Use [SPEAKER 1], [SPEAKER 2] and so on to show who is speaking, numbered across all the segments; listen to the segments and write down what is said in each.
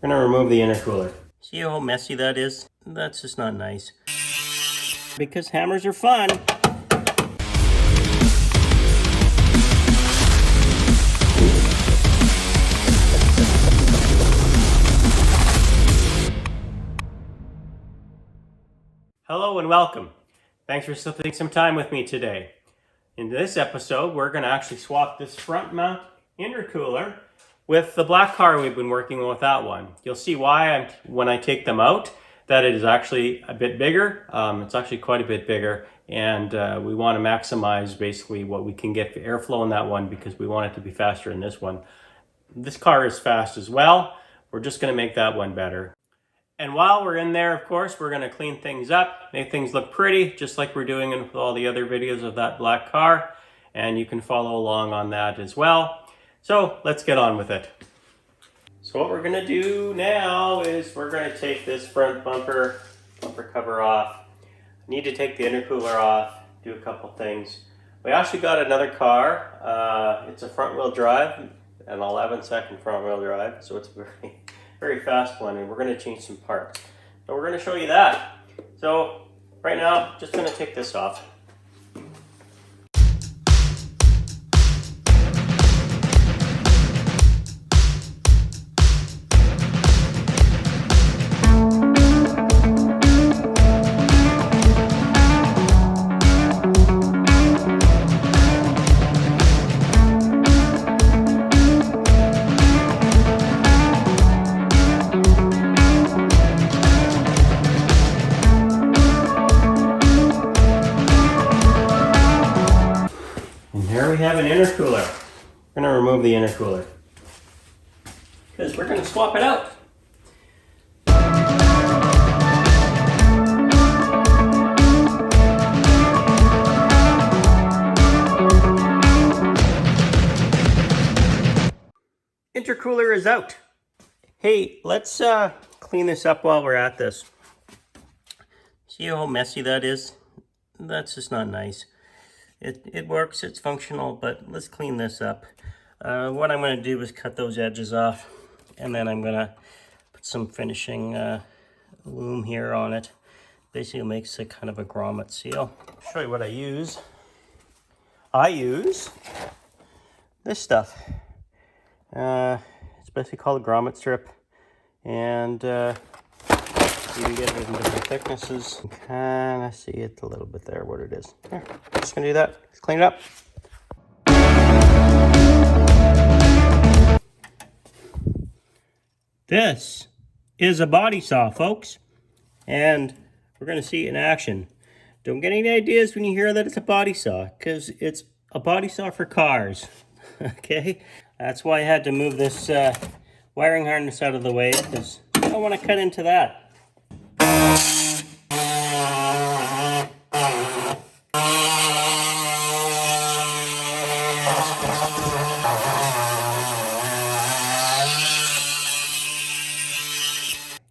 [SPEAKER 1] We're gonna remove the intercooler. See how messy that is? That's just not nice. Because hammers are fun. Hello and welcome. Thanks for spending some time with me today. In this episode, we're going to actually swap this front mount intercooler with the black car we've been working with that one. You'll see why when I take them out, that it is actually a bit bigger. It's actually quite a bit bigger, and we want to maximize basically what we can get for airflow in that one because we want it to be faster in this one. This car is fast as well. We're just going to make that one better. And while we're in there, of course, we're going to clean things up, make things look pretty, just like we're doing in all the other videos of that black car. And you can follow along on that as well. So let's get on with it. So what we're going to do now is we're going to take this front bumper cover off. I need to take the intercooler off, do a couple things. We actually got another car. It's a front wheel drive, an 11-second front wheel drive. So it's very fast one, and we're going to change some parts. So we're going to show you that. So right now, just going to take this off. Here we have an intercooler. We're going to remove the intercooler because we're going to swap it out. Intercooler is out. Hey, let's clean this up while we're at this. See how messy that is? That's just not nice. It works, it's functional, but let's clean this up. What I'm going to do is cut those edges off, and then I'm going to put some finishing loom here on it. Basically it makes a kind of a grommet seal. I'll show you what I use. I use this stuff. It's basically called a grommet strip, and you can get it in different thicknesses. You can kind of see it a little bit there, what it is. Here, I'm just going to do that. Let's clean it up. This is a body saw, folks. And we're going to see it in action. Don't get any ideas when you hear that it's a body saw, because it's a body saw for cars. Okay? That's why I had to move this wiring harness out of the way, because I don't want to cut into that.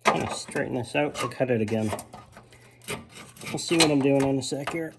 [SPEAKER 1] I'm going to straighten this out and cut it again. We'll see what I'm doing in a sec here.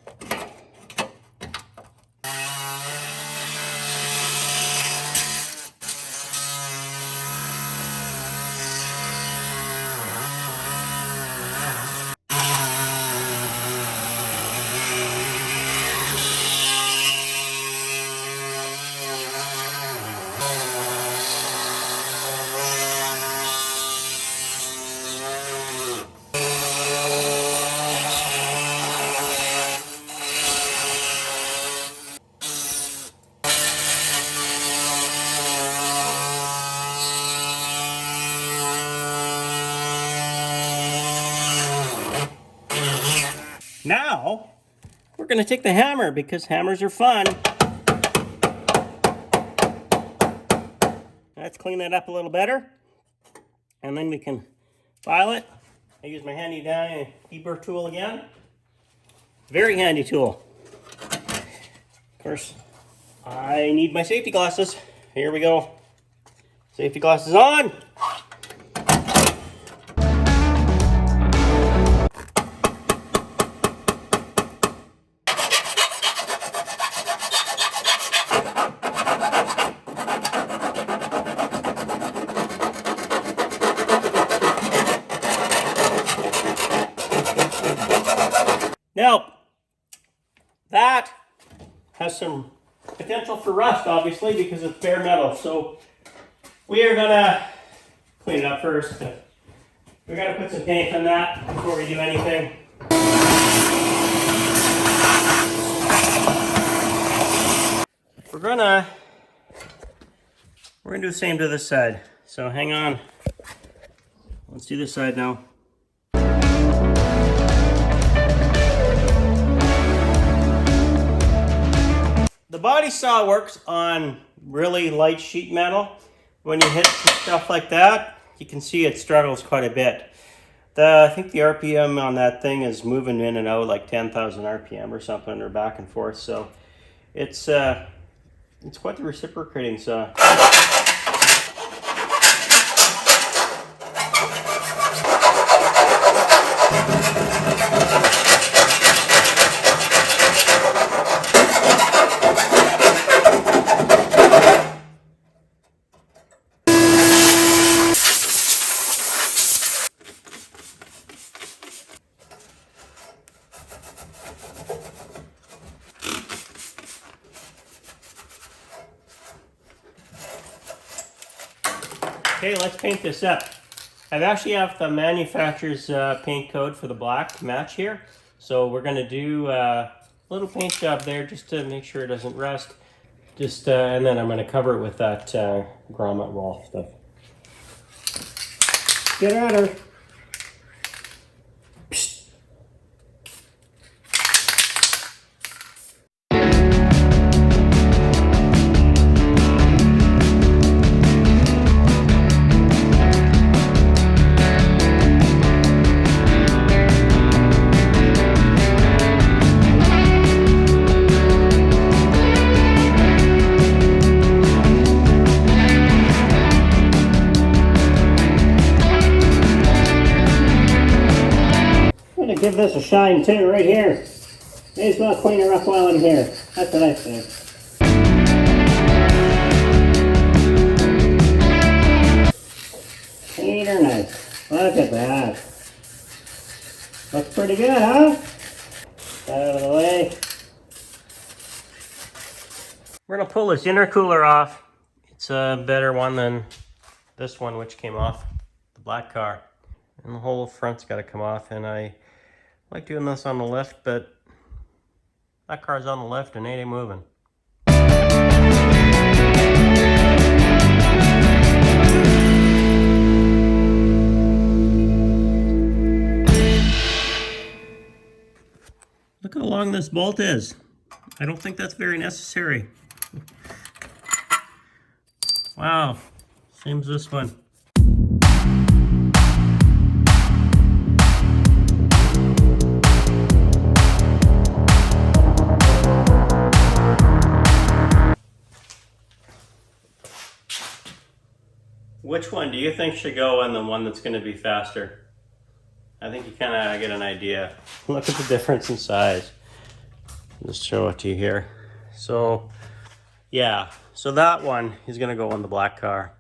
[SPEAKER 1] Now, we're going to take the hammer because hammers are fun. Let's clean that up a little better. And then we can file it. I use my handy dandy deburr tool again. Very handy tool. Of course, I need my safety glasses. Here we go. Safety glasses on. Now, that has some potential for rust, obviously, because it's bare metal. So we are gonna clean it up first. We gotta put some paint on that before we do anything. We're gonna do the same to this side. So hang on. Let's do this side now. The body saw works on really light sheet metal. When you hit stuff like that, you can see it struggles quite a bit. I think the RPM on that thing is moving in and out like 10,000 RPM or something, or back and forth. So it's quite the reciprocating saw. Okay, let's paint this up. I've actually have the manufacturer's paint code for the black to match here. So we're going to do a little paint job there just to make sure it doesn't rust. And then I'm going to cover it with that grommet wall stuff. Get at her. Give this a shine too, right here. May as well clean her up while I'm here. That's what I think. Ain't her nice. Look at that. Looks pretty good, huh? Out of the way. We're gonna pull this intercooler off. It's a better one than this one, which came off the black car. And the whole front's got to come off, and I like doing this on the left, but that car's on the left and ain't moving. Look how long this bolt is. I don't think that's very necessary. Wow, same as this one. Which one do you think should go on the one that's going to be faster? I think you kind of get an idea. Look at the difference in size. I'll just show it to you here. So, yeah. So that one is going to go on the black car,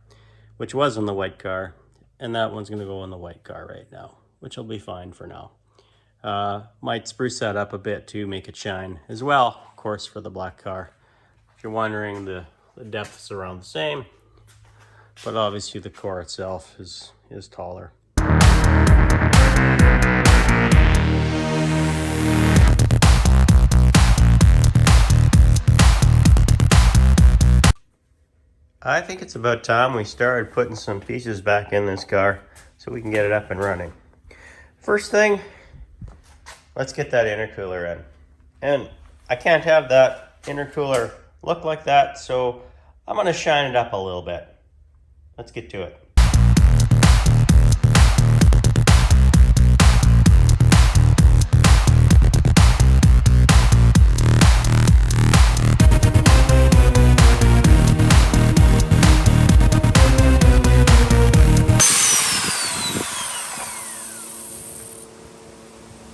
[SPEAKER 1] which was on the white car. And that one's going to go on the white car right now, which will be fine for now. Might spruce that up a bit to make it shine as well, of course, for the black car. If you're wondering, the depth's around the same. But obviously the core itself is taller. I think it's about time we started putting some pieces back in this car so we can get it up and running. First thing, let's get that intercooler in. And I can't have that intercooler look like that, so I'm going to shine it up a little bit. Let's get to it.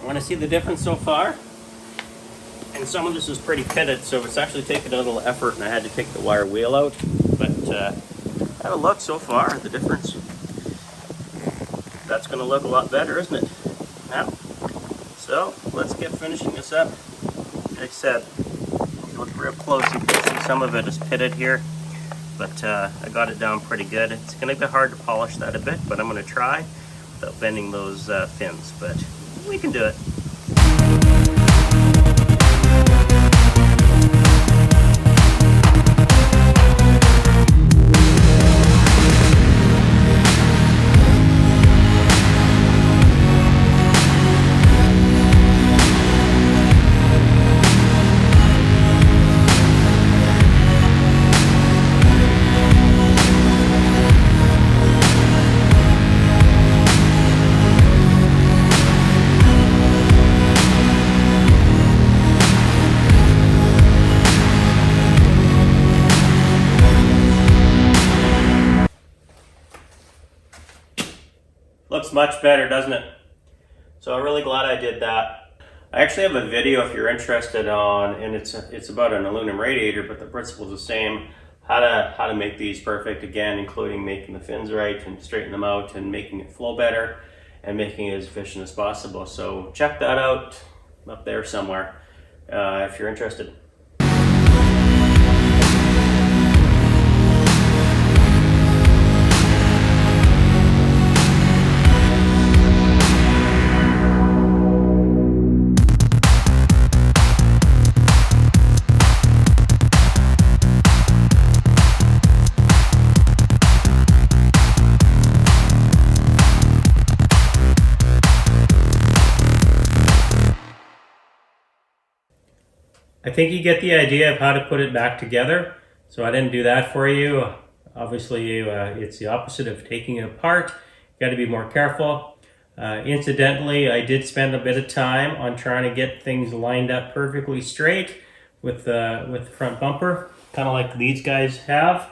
[SPEAKER 1] Want to see the difference so far? And some of this is pretty pitted, so it's actually taken a little effort, and I had to take the wire wheel out. But have a look so far, the difference. That's going to look a lot better, isn't it? Now, So let's get finishing this up. Like I said, you look real close, you can see some of it is pitted here, but I got it down pretty good. It's going to be hard to polish that a bit, but I'm going to try without bending those fins, but we can do it. Looks much better, doesn't it? So I'm really glad I did that. I actually have a video if you're interested on, and it's about an aluminum radiator, but the principle's the same. How to make these perfect, again, including making the fins right and straighten them out and making it flow better and making it as efficient as possible. So check that out up there somewhere if you're interested. I think you get the idea of how to put it back together. So I didn't do that for you. Obviously, it's the opposite of taking it apart. You got to be more careful. Incidentally, I did spend a bit of time on trying to get things lined up perfectly straight with the front bumper, kind of like these guys have.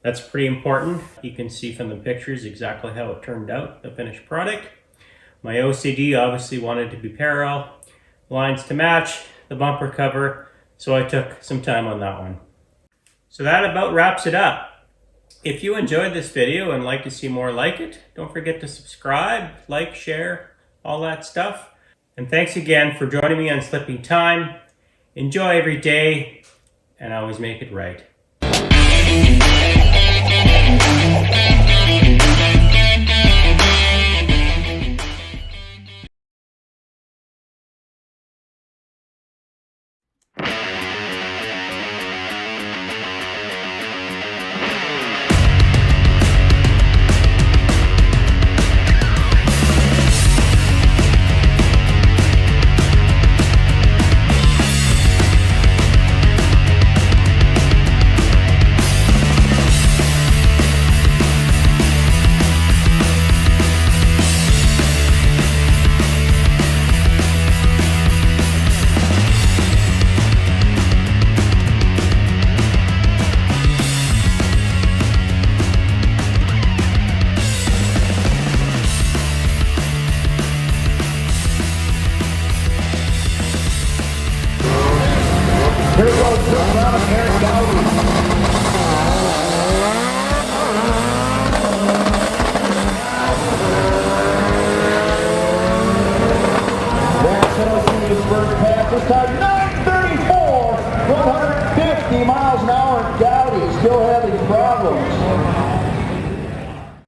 [SPEAKER 1] That's pretty important. You can see from the pictures exactly how it turned out, the finished product. My OCD obviously wanted to be parallel, lines to match the bumper cover, so I took some time on that one. So that about wraps it up. If you enjoyed this video and like to see more like it, don't forget to subscribe, like, share, all that stuff. And thanks again for joining me on Slipping Time. Enjoy every day and always make it right.